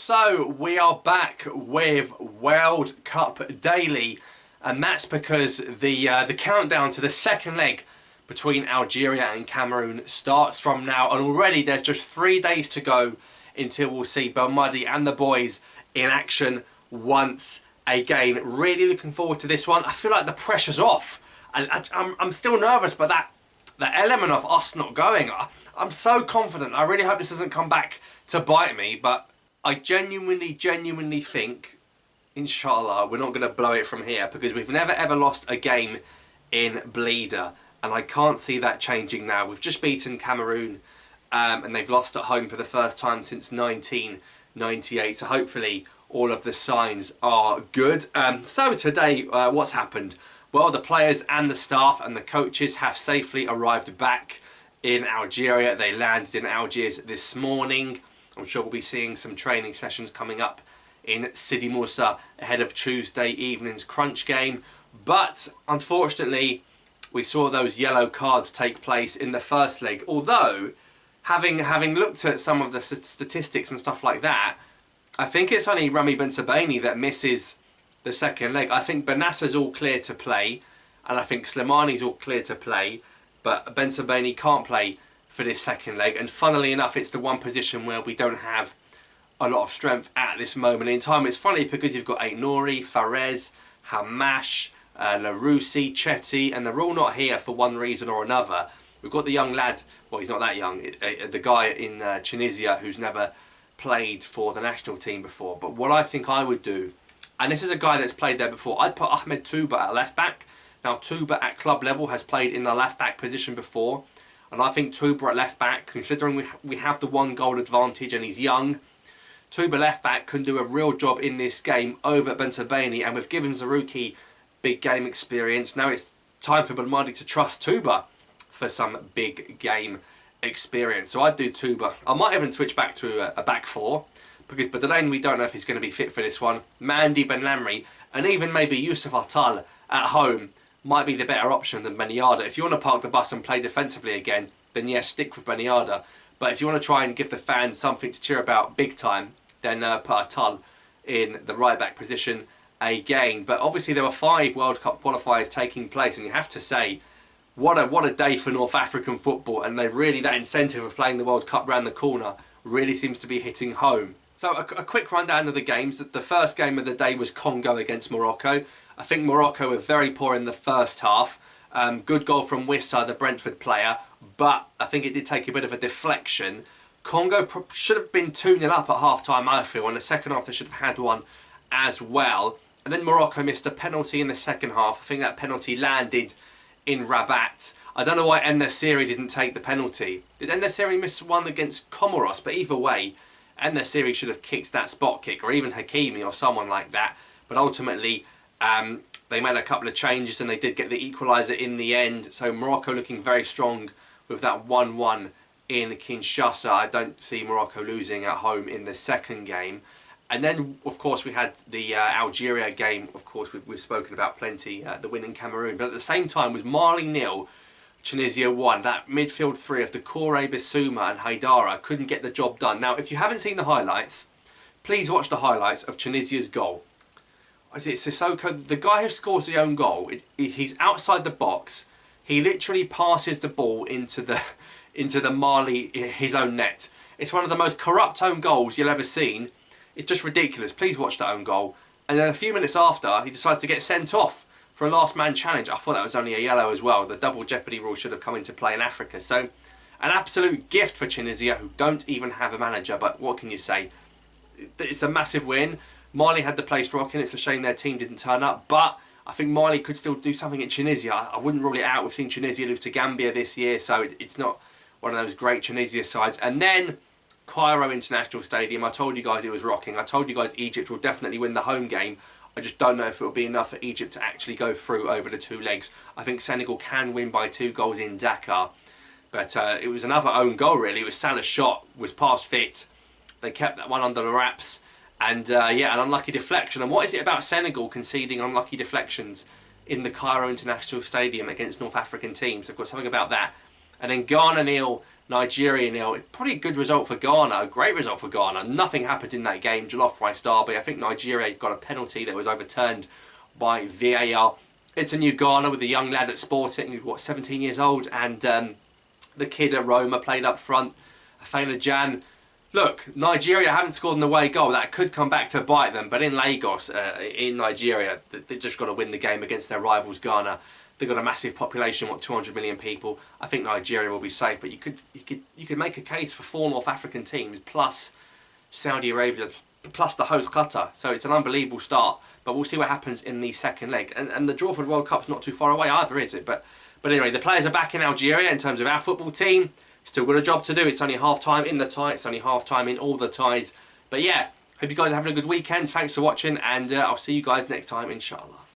So we are back with World Cup Daily, and that's because the countdown to the second leg between Algeria and Cameroon starts from now, and already there's just 3 days to go until we'll see Belmadi and the boys in action once again. Really looking forward to this one. I feel like the pressure's off, and I'm still nervous, but that element of us not going, I'm so confident. I really hope this doesn't come back to bite me, but I genuinely think, inshallah, we're not going to blow it from here, because we've never ever lost a game in Bleeder, and I can't see that changing now. We've just beaten Cameroon, and they've lost at home for the first time since 1998, so hopefully all of the signs are good. So today, what's happened? Well, the players and the staff and the coaches have safely arrived back in Algeria. They landed in Algiers this morning. I'm sure we'll be seeing some training sessions coming up in Sidi Moussa ahead of Tuesday evening's crunch game. But unfortunately, we saw those yellow cards take place in the first leg. Although, having looked at some of the statistics and stuff like that, I think it's only Ramy Bensebaini that misses the second leg. I think Benasser's all clear to play, and I think Slimani's all clear to play, but Bensebaini can't play for this second leg. And funnily enough, it's the one position where we don't have a lot of strength at this moment in time. It's funny because you've got Nouri, Fares, Hamash, Larousi, Chetty, and they're all not here for one reason or another. We've got the young lad, well, he's not that young, the guy in Tunisia who's never played for the national team before. But what I think I would do, and this is a guy that's played there before, I'd put Ahmed Touba at left back. Now Touba at club level has played in the left back position before, and I think Touba at left back, considering we have the 1 goal advantage and he's young, Touba left back can do a real job in this game over Bensebaini, and we've given Zarouki big game experience. Now it's time for Belmadi to trust Touba for some big game experience. So I'd do Touba. I might even switch back to a back 4, because Badalain, we don't know if he's going to be fit for this one. Mandy, Ben Lamry, and even maybe Yusuf Atal at home might be the better option than Beniada. If you want to park the bus and play defensively again, then yes, stick with Beniada. But if you want to try and give the fans something to cheer about big time, then put Atal in the right back position again. But obviously there were 5 World Cup qualifiers taking place, and you have to say, what a day for North African football, and they've really, that incentive of playing the World Cup round the corner really seems to be hitting home. So a quick rundown of the games. The first game of the day was Congo against Morocco. I think Morocco were very poor in the first half. Good goal from Wissa, the Brentford player, but I think it did take a bit of a deflection. Congo should have been 2-0 up at half-time, I feel, and the second half they should have had one as well. And then Morocco missed a penalty in the second half. I think that penalty landed in Rabat. I don't know why En Nesyri didn't take the penalty. Did En Nesyri miss one against Comoros? But either way, En Nesyri should have kicked that spot kick, or even Hakimi or someone like that. But ultimately, they made a couple of changes and they did get the equaliser in the end. So Morocco looking very strong with that 1-1 in Kinshasa. I don't see Morocco losing at home in the second game. And then, of course, we had the Algeria game. Of course, we've spoken about plenty, the win in Cameroon. But at the same time was Mali 0, Tunisia 1. That midfield 3 of Doucouré, Bissouma and Haidara couldn't get the job done. Now, if you haven't seen the highlights, please watch the highlights of Tunisia's goal. It's Sissoko, the guy who scores the own goal, he's outside the box. He literally passes the ball into the Mali, his own net. It's one of the most corrupt own goals you'll ever seen. It's just ridiculous. Please watch that own goal. And then a few minutes after, he decides to get sent off for a last man challenge. I thought that was only a yellow as well. The double jeopardy rule should have come into play in Africa. So an absolute gift for Tunisia, who don't even have a manager. But what can you say? It's a massive win. Mali had the place rocking. It's a shame their team didn't turn up. But I think Mali could still do something in Tunisia. I wouldn't rule it out. We've seen Tunisia lose to Gambia this year. So it's not one of those great Tunisia sides. And then Cairo International Stadium, I told you guys it was rocking. I told you guys Egypt will definitely win the home game. I just don't know if it will be enough for Egypt to actually go through over the 2 legs. I think Senegal can win by 2 goals in Dakar. But it was another own goal, really. It was Salah's shot, was past fit. They kept that one under the wraps. And yeah, an unlucky deflection. And what is it about Senegal conceding unlucky deflections in the Cairo International Stadium against North African teams? They've got something about that. And then Ghana 0, Nigeria 0. Probably a good result for Ghana, a great result for Ghana. Nothing happened in that game, jollof rice derby. I think Nigeria got a penalty that was overturned by VAR. It's a new Ghana with a young lad at Sporting, who's what, 17 years old, and the kid at Roma played up front, Afena Jan. Look, Nigeria haven't scored an away goal. That could come back to bite them, but in Lagos, in Nigeria, they've just got to win the game against their rivals Ghana. They've got a massive population, what, 200 million people. I think Nigeria will be safe, but you could make a case for 4 North African teams plus Saudi Arabia plus the host Qatar. So it's an unbelievable start, but we'll see what happens in the second leg. And the draw for the World Cup's not too far away either, is it? But anyway, the players are back in Algeria in terms of our football team. Still got a job to do. It's only half time in the tie. It's only half time in all the ties. But yeah, hope you guys are having a good weekend. Thanks for watching, and I'll see you guys next time, inshallah.